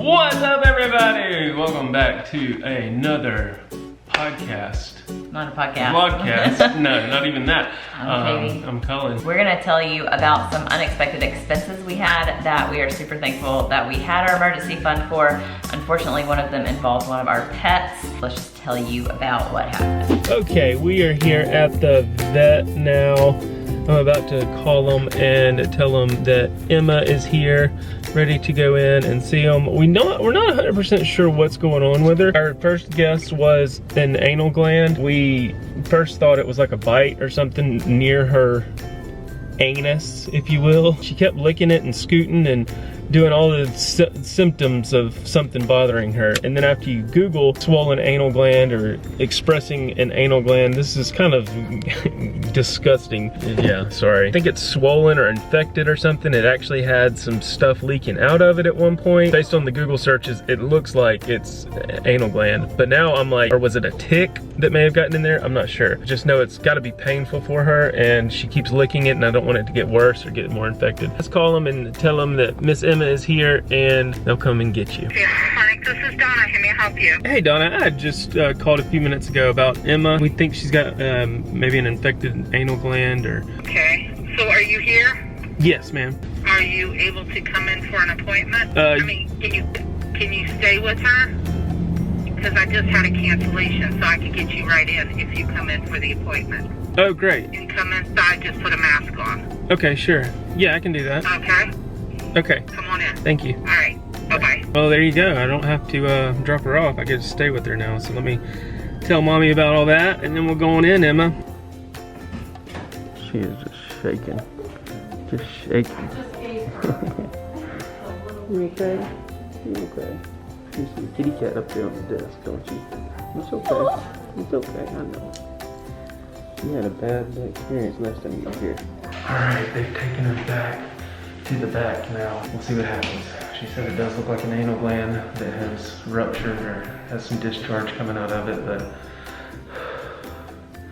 What's up, everybody? Welcome back to another podcast. Not a podcast. Vlogcast. No, not even that. I'm Katie. I'm Cullen. We're gonna tell you about some unexpected expenses we had that we are super thankful that we had our emergency fund for. Unfortunately, one of them involved one of our pets. Let's just tell you about what happened. Okay, we are here at the vet now. I'm about to call them and tell them that Emma is here, ready to go in and see them. We're not 100% sure what's going on with her. Our first guess was an anal gland. We first thought it was like a bite or something near her anus, if you will. She kept licking it and scooting and doing all the symptoms of something bothering her. And then after you Google swollen anal gland or expressing an anal gland, this is kind of disgusting. Yeah, sorry. I think it's swollen or infected or something. It actually had some stuff leaking out of it at one point. Based on the Google searches, it looks like it's anal gland. But now I'm like, or was it a tick that may have gotten in there? I'm not sure. Just know it's gotta be painful for her and she keeps licking it and I don't want it to get worse or get more infected. Let's call them and tell them that Miss Emma is here and they'll come and get you. Yeah, honey, this is Donna. How may I help you? Hey Donna, I just called a few minutes ago about Emma. We think she's got maybe an infected anal gland or... Okay, so are you here? Yes, ma'am. Are you able to come in for an appointment? I mean, can you stay with her? Because I just had a cancellation, so I could get you right in if you come in for the appointment. Oh, great. You can come inside, just put a mask on. Okay, sure. Yeah, I can do that. Okay? Okay. Come on in. Thank you. All right. Bye-bye. Well, there you go. I don't have to drop her off. I get to stay with her now. So let me tell mommy about all that, and then we'll go on in, Emma. She is just shaking. Just shaking. You okay? You okay? You see a kitty cat up there on the desk, don't you? It's okay. It's okay, I know. You had a bad experience last time you were here. Alright, they've taken her back to the back now. We'll see what happens. She said it does look like an anal gland that has ruptured or has some discharge coming out of it, but...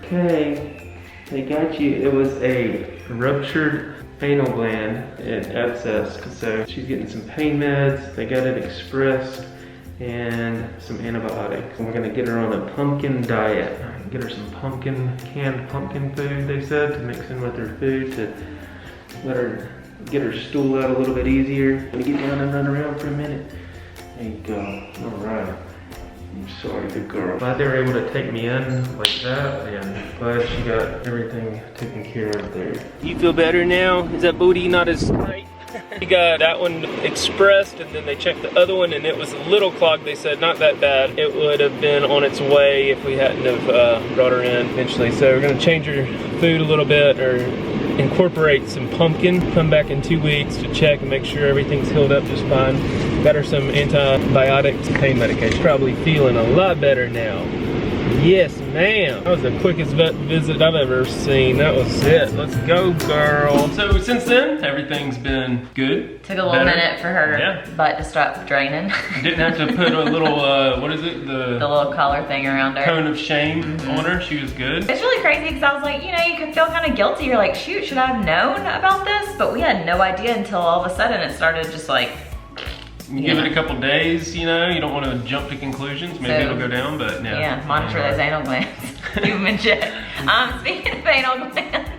Okay, they got you. It was a ruptured anal gland and abscessed, so she's getting some pain meds. They got it expressed and some antibiotics. And we're gonna get her on a pumpkin diet. Get her some canned pumpkin food, they said, to mix in with her food to let her get her stool out a little bit easier. I'm gonna get down and run around for a minute. There you go. All right. I'm sorry, good girl. Glad they were able to take me in like that, and glad she got everything taken care of there. You feel better now? Is that booty not as tight? We got that one expressed, and then they checked the other one, and it was a little clogged. They said not that bad. It would have been on its way if we hadn't have brought her in eventually. So we're gonna change her food a little bit, or incorporate some pumpkin. Come back in 2 weeks to check and make sure everything's healed up just fine. Got her some antibiotics, pain medication. Probably feeling a lot better now. Yes, ma'am. That was the quickest vet visit I've ever seen. That was it. Let's go, girl. So since then, everything's been good. Took a little minute for her butt to stop draining. Didn't have to put a little, what is it? The little collar thing around her. Cone of shame on her. She was good. It's really crazy because I was like, you know, you could feel kind of guilty. You're like, shoot, should I have known about this? But we had no idea until all of a sudden it started just like, you give it a couple days, you know, you don't want to jump to conclusions. Maybe it'll go down, but no. Yeah, monitor those anal glands. Keep them in check. Speaking of anal glands.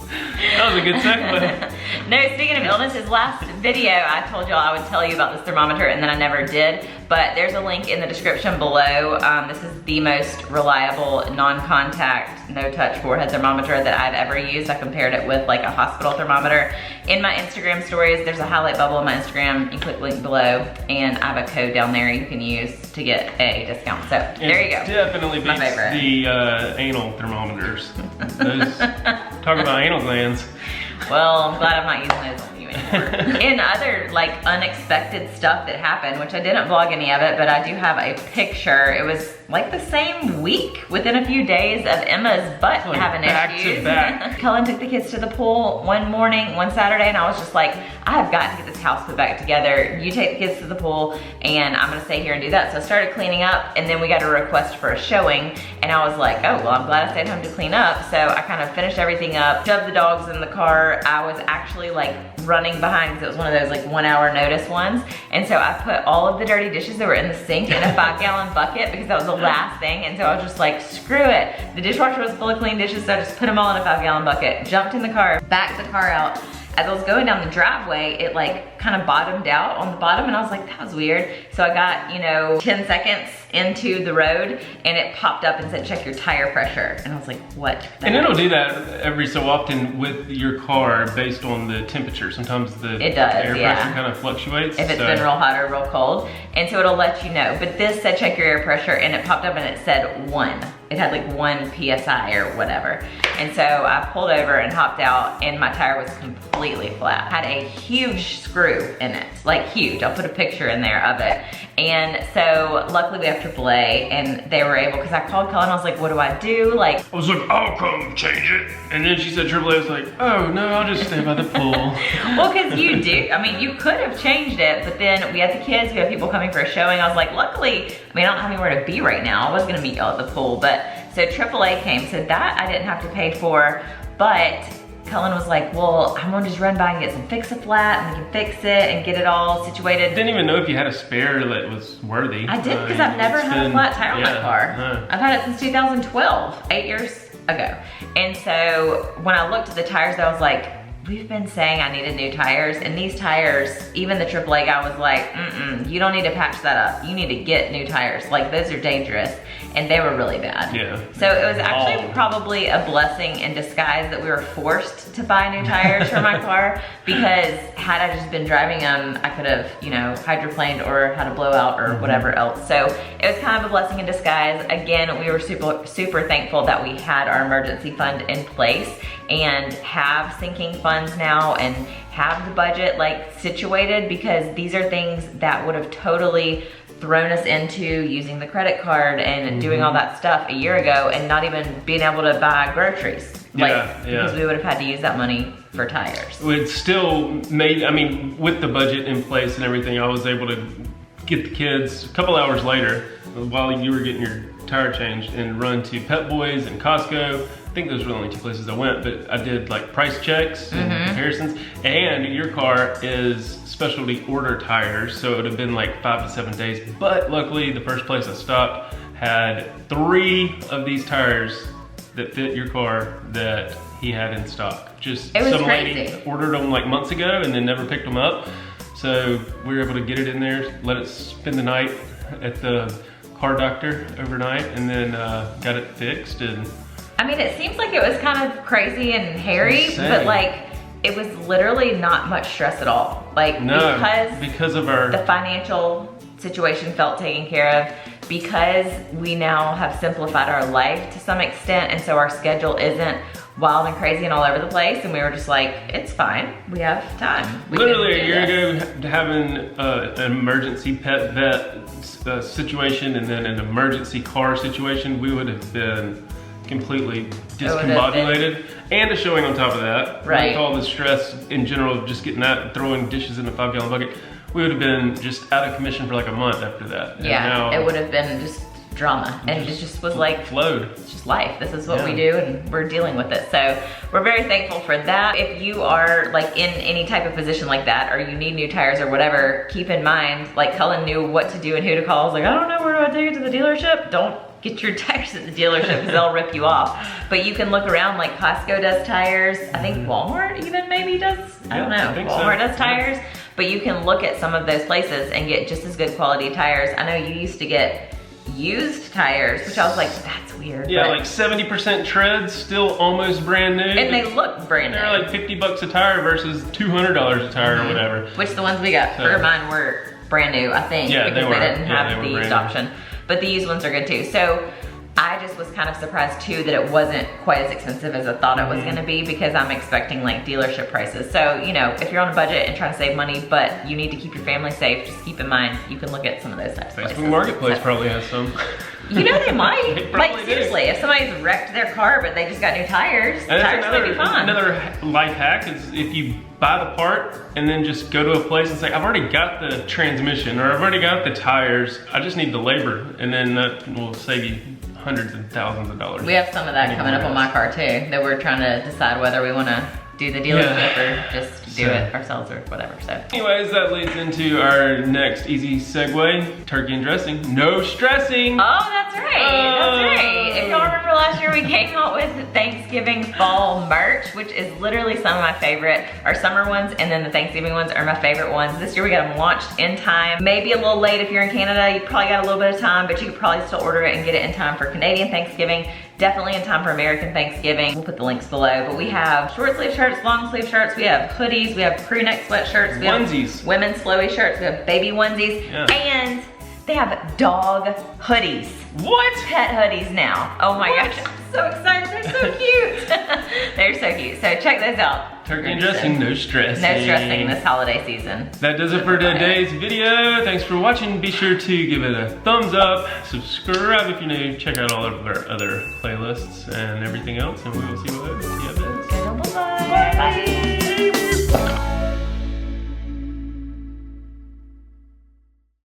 That was a good segue. No, speaking of illnesses, last video I told y'all I would tell you about this thermometer and then I never did, but there's a link in the description below. This is the most reliable non-contact, no-touch forehead thermometer that I've ever used. I compared it with like a hospital thermometer. In my Instagram stories, there's a highlight bubble on my Instagram. You click link below and I have a code down there you can use to get a discount. So there you go. Definitely beats the anal thermometers. Those, talk about anal glands. Well, I'm glad I'm not using those on you anymore. In other like unexpected stuff that happened, which I didn't vlog any of it, but I do have a picture. It was like the same week, within a few days of Emma's butt Like having back issues. to back. Cullen took the kids to the pool one morning, one Saturday, and I was just like, I have got to get this house put back together. You take the kids to the pool, and I'm gonna stay here and do that. So I started cleaning up, and then we got a request for a showing, and I was like, oh, well, I'm glad I stayed home to clean up. So I kind of finished everything up, shoved the dogs in the car. I was actually like running behind, because it was one of those like 1 hour notice ones. And so I put all of the dirty dishes that were in the sink in a 5-gallon bucket, because that was the last thing. And so I was just like, screw it. The dishwasher was full of clean dishes, so I just put them all in a 5-gallon bucket, jumped in the car, backed the car out. As I was going down the driveway, it like kind of bottomed out on the bottom, and I was like, that was weird. So I got, you know, 10 seconds into the road, and it popped up and said, check your tire pressure. And I was like, what the And heck? it'll do that every so often with your car based on the temperature. Sometimes the It does, air yeah. pressure kind of fluctuates. If it's been real hot or real cold. And so it'll let you know. But this said check your air pressure, and it popped up and it said 1. It had like 1 PSI or whatever. And so I pulled over and hopped out, and my tire was completely flat. Had a huge screw in it, like huge. I'll put a picture in there of it. And so luckily we have AAA, and they were able, because I called Cullen, I was like, what do I do? Like, I was like, I'll come change it. And then she said AAA. I was like, oh no, I'll just stay by the pool. well, because you do. I mean, you could have changed it, but then we had the kids, we had people coming for a showing. I was like, luckily, I mean, I don't have anywhere to be right now. I was gonna meet y'all at the pool, but so AAA came, so that I didn't have to pay for, but Cullen was like, well, I'm gonna just run by and get some Fix-A-Flat, and we can fix it and get it all situated. Didn't even know if you had a spare that was worthy. I did, because I've never had a flat tire on my car. No. I've had it since 2012, 8 years ago. And so when I looked at the tires, I was like, we've been saying I needed new tires, and these tires, even the AAA guy was like, you don't need to patch that up. You need to get new tires. Like, those are dangerous. And they were really bad. Yeah. So it was actually probably a blessing in disguise that we were forced to buy new tires for my car, because had I just been driving them, I could have, you know, hydroplaned or had a blowout or whatever else. So it was kind of a blessing in disguise. Again, we were super thankful that we had our emergency fund in place and have sinking funds now and have the budget like situated, because these are things that would have totally thrown us into using the credit card and doing all that stuff a year ago, and not even being able to buy groceries. Because we would have had to use that money for tires. It still made, I mean, with the budget in place and everything, I was able to get the kids a couple hours later, while you were getting your tire changed, and run to Pep Boys and Costco. I think those were the only 2 places I went, but I did like price checks and comparisons. And your car is specialty order tires, so it would have been like 5 to 7 days. But luckily, the first place I stopped had 3 of these tires that fit your car that he had in stock. Just some lady ordered them like months ago and then never picked them up. So we were able to get it in there, let it spend the night at the car doctor overnight, and then got it fixed. And I mean, it seems like it was kind of crazy and hairy, but like, it was literally not much stress at all. Like, because of the financial situation felt taken care of, because we now have simplified our life to some extent, and so our schedule isn't wild and crazy and all over the place, and we were just like, it's fine, we have time. Literally a year ago, having an emergency pet vet situation and then an emergency car situation, we would have been completely discombobulated, and a showing on top of that. Right. With all the stress in general of just getting that and throwing dishes in a 5-gallon bucket, we would have been just out of commission for like a month after that. Yeah, and now it would have been just drama, and it just was like, flowed. It's just life. This is what we do, and we're dealing with it. So we're very thankful for that. If you are like in any type of position like that, or you need new tires or whatever, keep in mind, like Cullen knew what to do and who to call. I was like, I don't know, where do I take it to the dealership? Don't get your tires at the dealership, because they'll rip you off. But you can look around, like Costco does tires. I think Walmart even maybe does. I don't know. Walmart does tires. But you can look at some of those places and get just as good quality tires. I know you used to get used tires, which I was like, that's weird. Yeah, like 70% treads, still almost brand new. And they look brand new. They're like $50 a tire versus $200 a tire or whatever. Which the ones we got for mine were brand new, I think. Yeah, because they didn't have the used new option. But the used ones are good too. So I just was kind of surprised too that it wasn't quite as expensive as I thought it was gonna be, because I'm expecting like dealership prices. So, you know, if you're on a budget and trying to save money, but you need to keep your family safe, just keep in mind, you can look at some of those types of places. Facebook Marketplace probably has some. You know they might. They probably Like do. seriously, if somebody's wrecked their car but they just got new tires, And tires that's might be fine. another life hack is if you buy the part and then just go to a place and say, I've already got the transmission or I've already got the tires, I just need the labor, and then that will save you hundreds of thousands of dollars. We have some of that coming up on my car too, that we're trying to decide whether we want to do the dealership or just do it ourselves or whatever. So anyways, that leads into our next easy segue, turkey and dressing. No stressing. oh, that's right. That's right. If y'all remember last year, we came out with Thanksgiving fall merch, which is literally some of my favorite, our summer ones, and then the Thanksgiving ones are my favorite ones. This year we got them launched in time. Maybe a little late if you're in Canada. You probably got a little bit of time, but you could probably still order it and get it in time for Canadian Thanksgiving. Definitely in time for American Thanksgiving. We'll put the links below, but we have short sleeve shirts, long sleeve shirts, we have hoodies, we have crew neck sweatshirts, we Onesies. have women's flowy shirts, we have baby onesies, Yeah. and they have dog hoodies. What? Pet hoodies now. Oh my gosh, I'm so excited, they're so cute. They're so cute, so check those out. Turkey and dressing, no stressing. No stressing this holiday season. That does it for today's video. Thanks for watching. Be sure to give it a thumbs up, subscribe if you're new, check out all of our other playlists and everything else, and we will see you later. Bye. Bye.